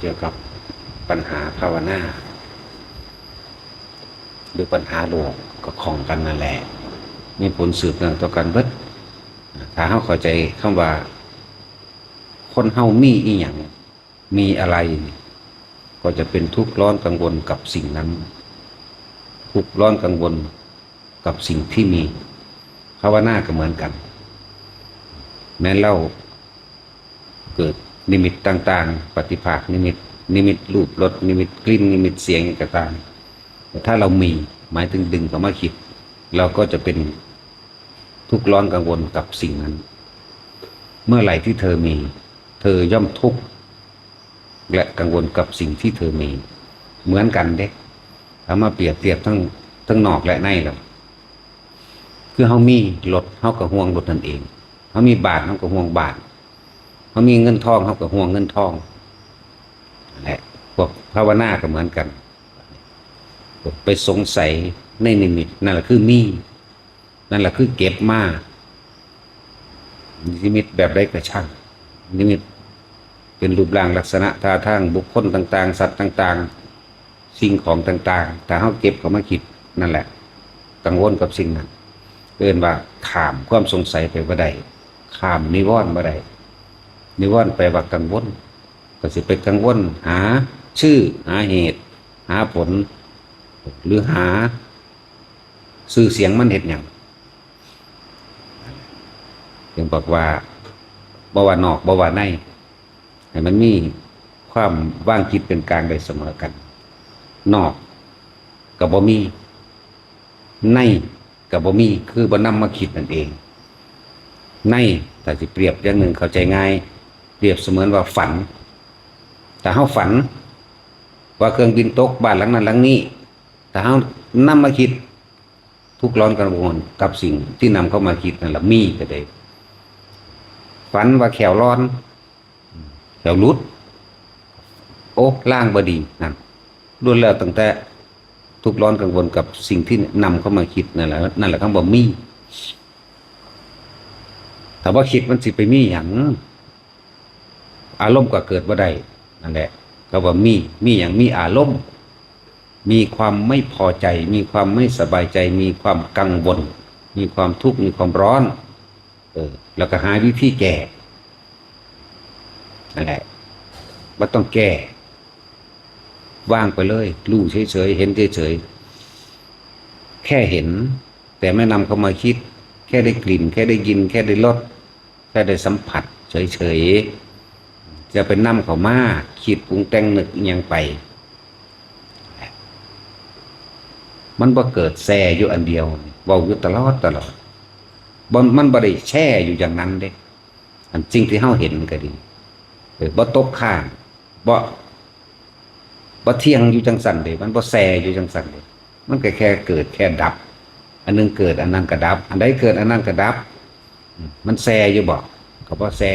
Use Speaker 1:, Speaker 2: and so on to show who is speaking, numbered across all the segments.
Speaker 1: กี่ยวกับปัญหาภาวนาหรือปัญหาโลกก็ของกันนั่นแหละมีผลสืบเนื่องต่อกันเบิดถ้าเฮาเข้าใจคำว่าคนเฮามีอีหยังมีอะไรก็จะเป็นทุกข์ร้อนกังวลกับสิ่งนั้นทุกข์ร้อนกังวลกับสิ่งที่มีภาวนาก็เหมือนกันแม้เราเกิดนิมิตต่างๆปฏิภาคนิมิตรูปรสนิมิตกลิ่นนิมิตเสียงก็ตามถ้าเรามีหมายถึงดึงเข้ามาคิดเราก็จะเป็นทุกข์ร้อนกังวลกับสิ่งนั้นเมื่อไหร่ที่เธอมีเธอย่อมทุกข์และกังวลกับสิ่งที่เธอมีเหมือนกันเด็กเอามาเปรียบเทียบทั้งนอกและในแล้วคือเขามีรถเขาก็ห่วงรถนั่นเองเขามีบาทเขาก็ห่วงบาทเขามีเงินทองเขาก็ห่วงเงินทองแหละพวกภาวนาก็เหมือนกันไปสงสัยในนิมิตนั่นแหละคือมีนั่นแหละคือเก็บมานิมิตแบบใดก็ช่างนิมิตเป็นรูปร่างลักษณะท่าทางบุคคลต่างๆสัตว์ต่างๆสิ่งของต่างๆแต่เขาเก็บเขามาคิดนั่นแหละกังวลกับสิ่งนั้นเรียกว่าข้ามความสงสัยไปบ่ได้ข้ามนิวรณ์บ่ได้นิวรณ์แปลว่ากังวลก็สิไปกังวลหาชื่อหาเหตุหาผลหรือหาสื่อเสียงมันเห็นอย่างยังบอกว่าบ่ว่านอกบ่ว่าในให้มันมีความว่างคิดเป็นกลางได้เสมอกันนอกกับบ่มีในกับบ่มีคือบ่นำมาคิดนั่นเองในแต่สิเปรียบอย่างหนึ่งเข้าใจง่ายเปรียบเสมือนว่าฝันแต่เฮาฝันว่าเครื่องบินตกบ้านหลังนั้นหลังนี้แต่เฮานำมาคิดทุกข์ร้อนกังวลกับสิ่งที่นำเข้ามาคิดนั่นแหละมีก็ได้ฝันว่าแขวร้อนแขวรุดโอ้ล่างบดีนั่นล้วนแล้วตั้งแต่ทุกข์ร้อนกังวลกับสิ่งที่นำเข้ามาคิดนั่นแหละคำว่ามีแต่ว่าคิดมันสิไปมีอย่างอารมณ์ก็เกิดบ่ได้นั่นแหละก็ว่ามีอย่างมีอารมณ์มีความไม่พอใจมีความไม่สบายใจมีความกังวลมีความทุกข์มีความร้อนแล้วก็หาวิธีแก้นั่นแหละว่าต้องแก้ว่างไปเลยรู้เฉยๆเห็นเฉยๆแค่เห็นแต่ไม่นำเข้ามาคิดแค่ได้กลิ่นแค่ได้ยินแค่ได้รสแค่ได้สัมผัสเฉยๆจะเป็นนำเข้ามาคิดปรุงแต่งนึกยังไปมันบ่เกิดแซ่อยู่อันเดียวเว้าอยู่ตลอดมันบ่ได้แช่อยู่อย่างนั้นเด้อันจริงที่เฮาเห็นก็ดีบ่ตกข้างบ่เที่ยงอยู่จังสั่นเด้มันบ่แซ่อยู่จังสั่นเด้มันก็แค่เกิดแค่ดับอันนึงเกิดอันนั้นก็ดับอันใดเกิดอันนั้นก็ดับมันแซ่อยู่บ่ก็บ่แซ่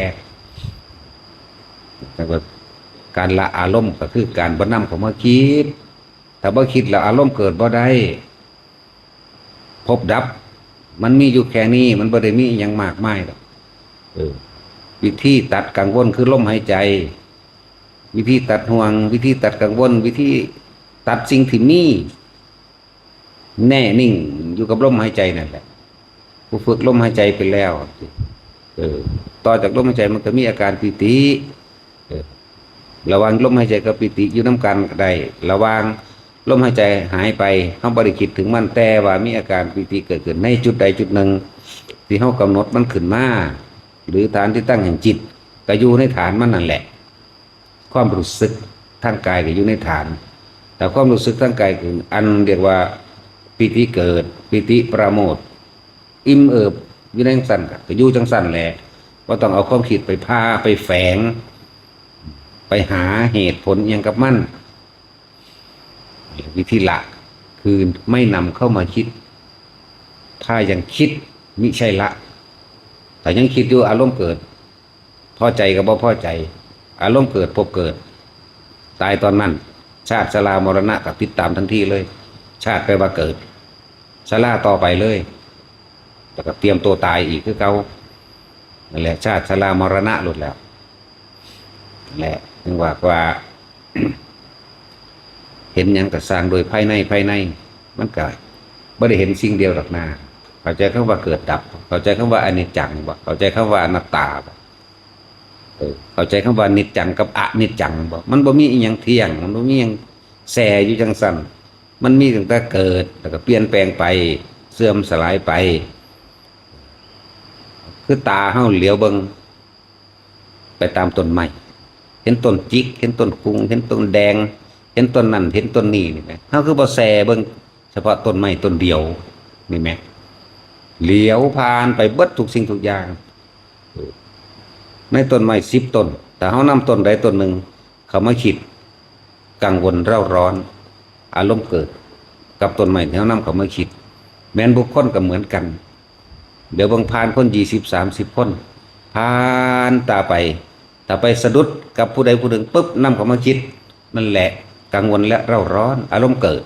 Speaker 1: แต่ว่าการละอารมณ์ก็คือการบ่นำเข้ามาคิดถ้าบ่คิดแล้วอารมณ์เกิดบ่ได้พบดับมันมีอยู่แค่นี้มันบ่ได้มีอย่างมากมายหรอกวิธีตัดกังวลคือลมหายใจวิธีตัดห่วงวิธีตัดกังวลวิธีตัดสิ่งที่มีแน่นิ่งอยู่กับลมหายใจนั่นแหละผู้ฝึกลมหายใจไปแล้วต่อจากลมหายใจมันก็มีอาการปิติระหว่างลมหายใจกับปิติอยู่น้ำกันก็ได้ระหว่างลมหายใจหายไปเฮาบ่ได้คิดถึงมันแต่ว่ามีอาการปิติเกิดขึ้นในจุดใดจุดหนึ่งที่เฮากำหนดมันขึ้นมาหรือฐานที่ตั้งแห่งจิตก็อยู่ในฐานมันนั่นแหละความรู้สึกทางกายก็อยู่ในฐานแต่ความรู้สึกทางกายคืออันเรียกว่าปิติเกิดปิติปราโมทย์อิ่มเอิบอยู่ในสั่นก็อยู่จังสั่นแหละว่าต้องเอาความคิดไปพาไปแฝงไปหาเหตุผลอย่างกับมันวิธีละคือไม่นำเข้ามาคิดถ้ายังคิดมิใช่ละแต่ยังคิดอยู่อารมณ์เกิดพอใจกับบ่พอใจอารมณ์เกิดพบเกิดตายตอนนั้นชาติชรามรณะกับติดตามทันทีเลยชาติไปว่าเกิดชราต่อไปเลยแล้วก็เตรียมตัวตายอีกคือเก่านั่นแหละชาติชรามรณะหลุดแล้วนั่นแหละถึงว่า ห็นหยังก็สร้างโดยภายในมันก็บ่ได้เห็นสิ่งเดียวหรอกนะเข้าใจคำว่าเกิดดับเข้าใจคำว่าอนิจจังบ่เข้าใจคำว่าอนัตตาบ่เข้าใจคำว่านิจจังกับอนิจจังบ่มันบ่มีอีหยังเที่ยงมันบ่มีหยังแส่อยู่จังซั่นมันมีตั้งแต่เกิดแล้วก็เปลี่ยนแปลงไปเสื่อมสลายไปคือตาเฮาเหลียวเบิ่งไปตามต้นไม้เห็นต้นจิกเห็นต้นกุงเห็นต้นแดงเห็นต้นนั่นเห็นต้นนี้นี่แหมเฮาคือบ่แส่เบิ่งเฉพาะต้นไม้ต้นเดียวนี่แหมเหลียวผ่านไปเบิดทุกสิ่งทุกอย่างในต้นไม้10ต้นแต่เฮานำต้นใดต้นหนึ่งเข้ามาคิดกังวลเร่าร้อนอารมณ์เกิดกับต้นไม้ที่เฮานำเข้ามาคิดแม้นบุคคลก็เหมือนกันเดี๋ยวบางผ่านคน20-30คนผ่านตาไปถ้าไปสะดุดกับผู้ใดผู้หนึ่งปุ๊บนำเข้ามาคิดนั่นแหละกังวลและเร่าร้อนอารมณ์เกิด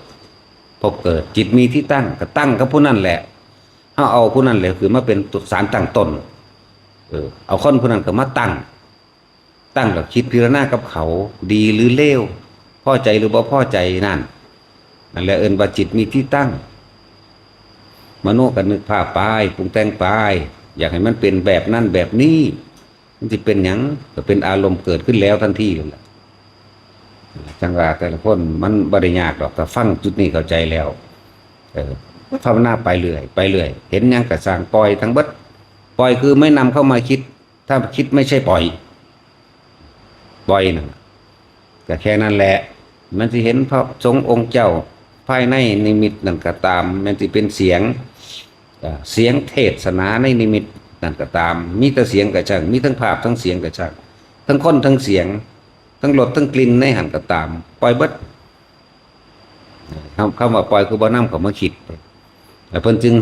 Speaker 1: พบเกิดจิตมีที่ตั้งก็ตั้งกับผู้นั้นแหละเอาผู้นั้นแหละคือมาเป็นสารตั้งต้นเอาคนผู้นั้นก็มาตั้งแล้วคิดพิจารณากับเขาดีหรือเลวพอใจหรือบ่พอใจนั่นแหละเอิ้นว่าจิตมีที่ตั้งมโนกันนึกภาพไปปรุงแต่งไปอยากให้มันเป็นแบบนั้นแบบนี้มันจะเป็นหยังก็เป็นอารมณ์เกิดขึ้นแล้วทันทีเลยจังหวะแต่ละคนมันบริยากหรอกแต่ฟังจุดนี้เข้าใจแล้วภาวนาไปเรื่อยเห็นยังกระสร้างปล่อยทั้งเบิดปล่อยคือไม่นำเข้ามาคิดถ้าคิดไม่ใช่ปล่อยนั่นก็แค่นั้นแหละมันจะเห็นพระสงฆ์องค์เจ้าภายในนิมิตนั่นก็ตามมันจะเป็นเสียงเทศนาในนิมิตนั่นก็ตามมีแต่เสียงกระช่างมีทั้งภาพทั้งเสียงกระช่างทั้งคนทั้งเสียงทั้งรสทั้งกลิ่นในหันก็ตามปล่อยเบิดคำว่าปล่อยคือบ่นำเขามาคิดแต่เพิ่นจึง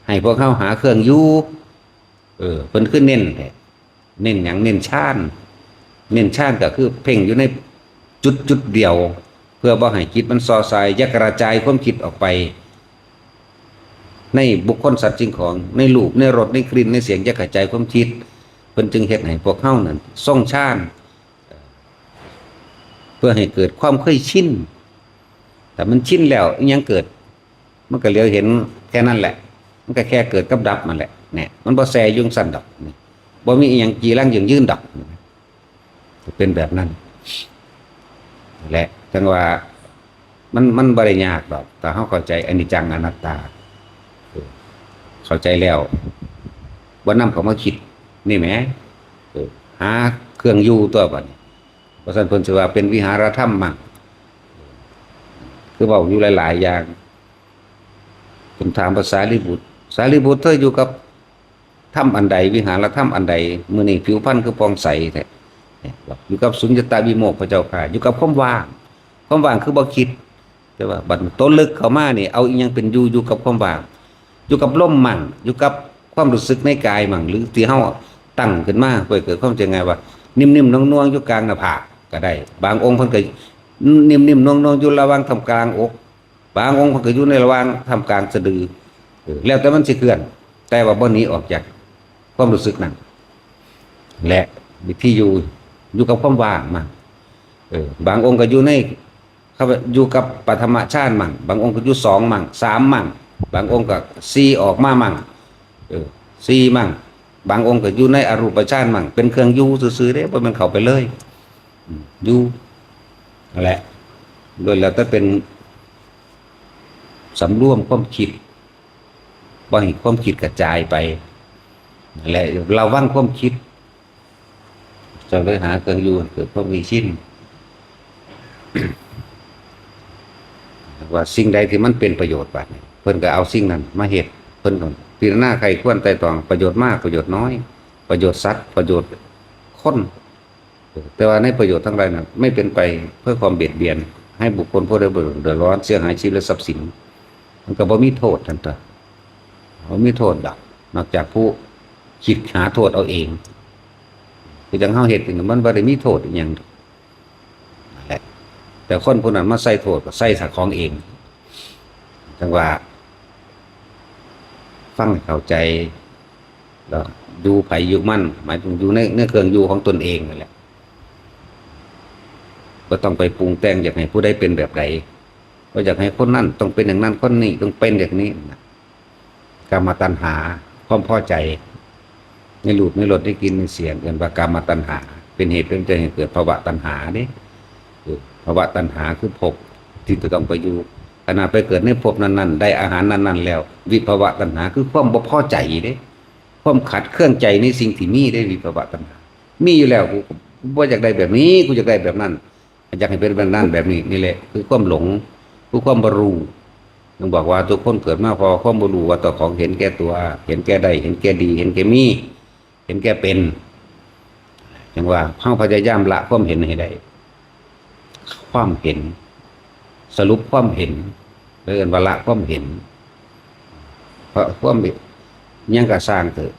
Speaker 1: ให้พวกเขาหาเครื่องอยู่เพิ่นขึ้นเน้นอย่างเน้นชาญก็คือเพ่งอยู่ในจุดเดียวเพื่อบ่ให้จิตมันซอสายกระจายความคิดออกไปในบุคคลสัตว์สิ่งของในรูปในรสในกลิ่นในเสียงกระจายความคิดเพิ่นจึงเฮ็ดให้พวกเฮานั่นทรงฌานเพื่อให้เกิดความเคยชินแต่มันชินแล้วยังเกิดมันก็เหลียวเห็นแค่นั้นแหละมันก็แค่เกิดกับดับมันแหละเนี่ยมันบ่แซ่ยุ่งสั่นดอกนี่บ่มีอีหยังจีรังยืนดอกเป็นแบบนั้นแหละจังว่ามันบ่ได้ยากดอกแต่เฮาเข้าใจอนิจจังอนัตตาเข้าใจแล้วบ่นำเขามาคิดนี่แหมหาเครื่องอยู่ตัวบัดนี้เพราะฉะนั้นเพิ่นสิว่าเป็นวิหารธรรมมั่งคือเว้าอยู่หลายๆอย่างผมถามภาษาลิบุตรสารีบุตรเธออยู่กับถ้ำอันใดวิหารถ้ำอันใดมื้อนี้ผิวพรรณคือปองใสแท้อยู่กับสุญญตาวิโมกข์พระเจ้าค่ะอยู่กับความว่างคือบ่คิดแต่ว่าบัดต้นลึกเข้ามานี่เอาอีหยังเป็นอยู่กับความว่างอยู่กับลมมั่งอยู่กับความรู้สึกในกายมั่งหรือที่เฮาตั้งขึ้นมาเพื่อเกิดความไงว่านิ่มๆน่วงๆอยู่กลางหน้าผากก็ได้บางองค์เพิ่นก็นิ่มๆน่วงๆอยู่ระหว่างทำกลางอกบางองค์เพิ่นก็อยู่ในระหว่างทำกลางสะดือแล้วแต่มันสิเคลื่อนแต่ว่าบ่หนีออกจากความรู้สึกนั้นและวิธีอยู่กับความว่างมั่งบางองค์ก็อยู่ในอยู่กับปฐมฌานมั่งบางองค์ก็อยู่2มั่ง3มั่งบางองค์ก็4ออกมามั่ง4มั่งบางองค์ก็อยู่ในอรูปฌานมั่งเป็นเครื่องอยู่ซื่อๆเด้บ่แม่นเข้าไปเลยอยู่นั่นแหละโดยแล้วแต่เป็นสำรวมความคิดบ่ให้ความคิดกระจายไปนั่นแหละเราว่างความคิดจะเลยหาเครื่องอยู่เกิดความมีชินว่าสิ่งใดที่มันเป็นประโยชน์บัดนี้เพิ่นก็เอาสิ่งนั้นมาเฮ็ดเพิ่นก็พิจารณาใครควรไตร่ตรองประโยชน์มากประโยชน์น้อยประโยชน์สัตว์ประโยชน์คนแต่ว่าในประโยชน์ทั้งหลายนั้นไม่เป็นไปเพื่อความเบียดเบียนให้บุคคลผู้ใดเดือดร้อนเสียหายชีวิตและทรัพย์สินมันก็บ่มีโทษทันทีบ่มีโทษดอกนอกจากผู้คิดหาโทษเอาเองคือจังเฮาเฮ็ดนี่มันบ่ได้มีโทษอีหยังนั่นแหละแต่คนผู้นั้นมาใส่โทษก็ใส่ซะของเองจังว่าฟังให้เข้าใจแล้วอยู่ไผอยู่มันหมายถึงอยู่ในเครื่องอยู่ของตนเองนั่นแหละ ก็ต้องไปปรุงแต่งอยากให้ผู้ใดเป็นแบบใดก็อยากให้คนนั้นต้องเป็นอย่างนั้นคนนี้ต้องเป็นอย่างนี้กามตัณหาความพอใจในรูปในรสได้กินในเสียงเกินว่ากามตัณหาเป็นเหตุเป็นใจให้เกิดภาวะตัณหาเนี่ยภาวะตัณหาคือภพที่จะต้องไปอยู่ขณะไปเกิดในภพนั้นๆได้อาหารนั้นๆแล้ววิภาวะตัณหาคือความบ่พอใจเด้ความขัดเครื่องใจในสิ่งที่มีได้วิภาวะตัณหามีอยู่แล้วกูว่าอยากได้แบบนี้กูอยากได้แบบนั้นอยากให้เป็นแบบนั้นแบบนี้นี่แหละคือความหลงคือความบรูต้องบอกว่าทุกคนเกิดมาพอความบรูว่าตัวของเห็นแก่ตัวเห็นแก่ได้เห็นแก่ดีเห็นแก่มีเห็นแก่เป็นจังว่าเฮาพยายามละความเห็นให้ได้ความเห็นสรุปความเห็นเรียกว่าละความเห็นเพราะความยังก็สร้างเกิด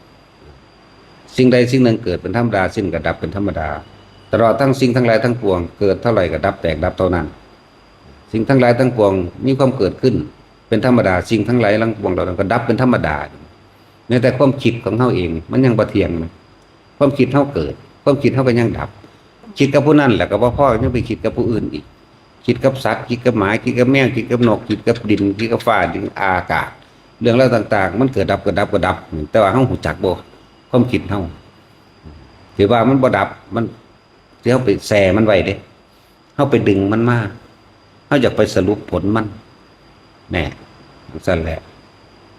Speaker 1: สิ่งใดสิ่งหนึ่งเกิดเป็นธรรมดาสิ้นก็ดับเป็นธรรมดาตลอดทั้งสิ่งทั้งหลายทั้งปวงเกิดเท่าไหร่ก็ดับแตกดับเท่านั้นสิ่งทั้งหลายทั้งปวงมีความเกิดขึ้นเป็นธรรมดาสิ่งทั้งหลายทั้งปวงเราก็ดับเป็นธรรมดาแม้แต่ความคิดของเฮาเองมันยังบ่เที่ยงนะความคิดเฮาเกิดความคิดเฮาก็ยังดับคิดกับผู้นั้นแหละก็บ่พอยังไปคิดกับผู้อื่นอีกคิดกับสัตว์คิดกับหมาคิดกับแมวคิดกับนกคิดกับดินคิดกับฟ้าดินอากาศเรื่องราวต่างๆมันเกิดดับเกิดดับเกิดดับแต่ว่าเฮาหูจักบ่ความคิดเฮาถือว่ามันบ่ดับมันเฮาไปแซ่มันไว้เด้เฮาไปดึงมันมาเฮาอยากไปสรุปผลมันแน่ซั่นแหละ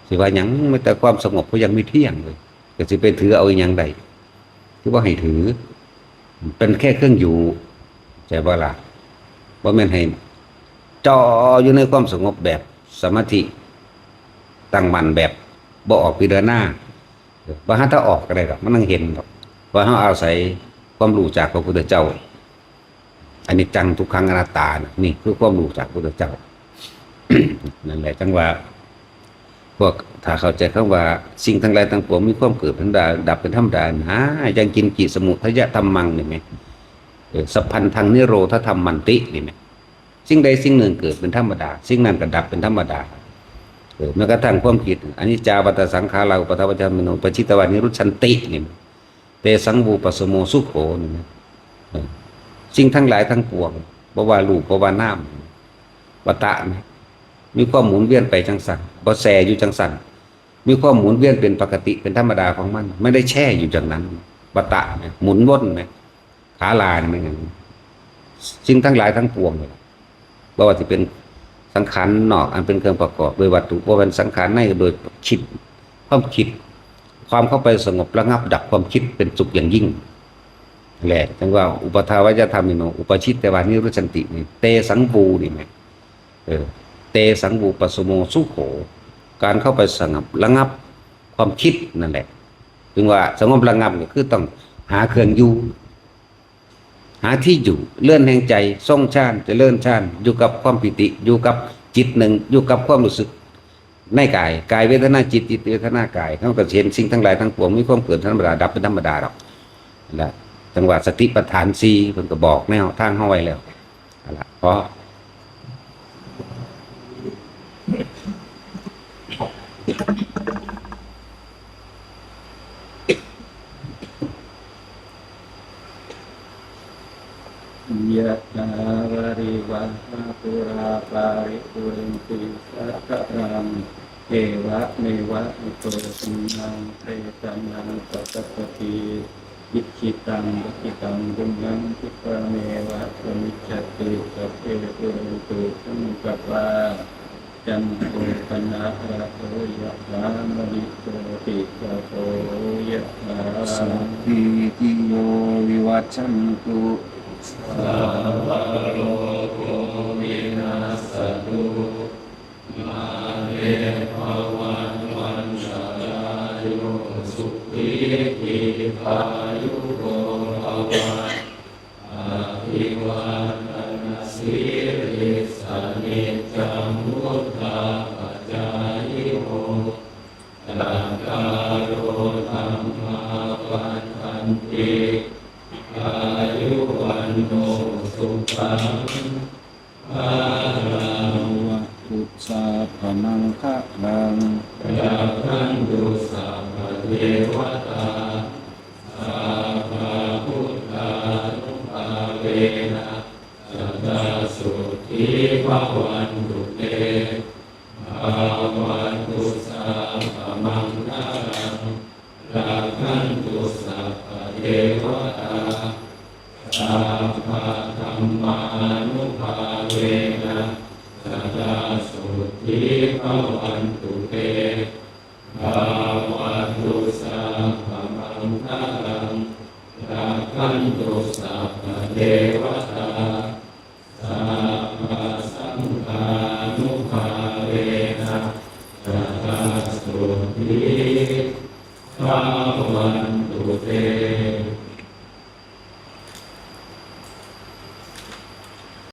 Speaker 1: สิว่าหยังมีแต่ความสงบก็ยังไม่เที่ยงเลยก็สิไปถือเอาอีหยังได้คือว่าให้ถือเป็นแค่เครื่องอยู่ใช่บ่ล่ะบ่แม่นให้จ่ออยู่ในความสงบแบบสมาธิตั้งมั่นแบบบ่ออกพิจารณาบ่หาถ้าออกก็ได้ดอกมันต้องเห็นดอกว่าเฮาอาศัยความรู้จากพระพุทธเจ้าอันนี้จังทุกขังอนัตตานี่คือความรู้จากพระพุทธเจ้า นั่นแหละจังว่าพวกถ้าเข้าใจคำว่าสิ่งทั้งหลายทั้งปวงมีความเกิดเป็นธรรมดาดับเป็นธรรมดานะยังกินจิสมุทัยธรรมังนี่มั้ยสัพพันธังนิโรธธรรมมันตินี่มั้ยสิ่งใดสิ่งหนึ่งเกิดเป็นธรรมดาสิ่งนั้นก็ดับเป็นธรรมดาแม้กระทั่งความคิดอนิจจาวัฏสังขาราอุปาทวัจจามโนปชิตวานิรุชันตินี่เตสังบูปสโมสุโขนี่มั้ยสิ่งทั้งหลายทั้งปวงบ่ว่ารูปบ่ว่านามวัฏฏะมีความหมุนเวียนไปจังสั่นบ่แซ่อยู่จังสั่นมีความหมุนเวียนเป็นปกติเป็นธรรมดาของมันไม่ได้แช่อยู่จังนั้นวัฏฏะหมุนวนมั้ยขาลานมั้ยสิ่งทั้งหลายทั้งปวงเลยบ่ว่าสิเป็นสังขารนอกอันเป็นเครื่องประกอบโดยวัตถุบ่เป็นสังขารในโดยคิดความคิดความเข้าไปสงบระงับดับความคิดเป็นสุขอย่างยิ่งแหละจังว่าอุปทาวายธรรมนี่เนาะอุปชิตแต่ว่านิรุชันตินี่เตสังบูนี่แหมเตสังบูปสโมสุโขการเข้าไปสงบระงับความคิดนั่นแหละถึงว่าสงบระงับก็คือต้องหาเครื่องอยู่หาที่อยู่เลื่อนแห่งใจทรงฌานจะเลื่อนฌานอยู่กับความปิติอยู่กับจิตหนึ่งอยู่กับความรู้สึกในกายกายเวทนาจิตจิตเวทนากายเขาก็เห็นสิ่งทั้งหลายทั้งปวงมีความเกิดธรรมดาดับเป็นธรรมดาหรอกนั่นแหละจังหวะสติปัฏฐาน4เพิ่นก็บอกแนวทางเฮาไว้แล้วนั่นล่ะเพราะ
Speaker 2: ยะถาวริวัหาปุราปาริปุเรนติสัคคะรังเอวะเมวะอิโตตินังเตตัมนังสัพพะติอิจิตังปฏิตังบุญญังทิปะเมวะสมิจฉติสัพเพปุเรนตุสังกปปาจันโทปนะระโสยะถามณิโสติสะโสยะถาสัพพิติโยวิวัชชันตุสัพพะโลกโควินาศตุมาเตภวัตวันชรายโยสุขีทีพายุโกภวะอภิวาทนาสิริสานิจังมุตตาปัจจายโยตังกาโรธัมมาปัฏฐันติอายุวันโนสุขังภาลังวะปุจจาภมังคะลังยาคันตุสัพพเทวตาสัพพะพุทธานุภาเวนะสัพ ธิภวันตุเตภวันตุสัพพมังคลังราคันตุสัพพเทวตาสัพพะธัมมานุภาเวนะสัทธาสุทธิภวันตุ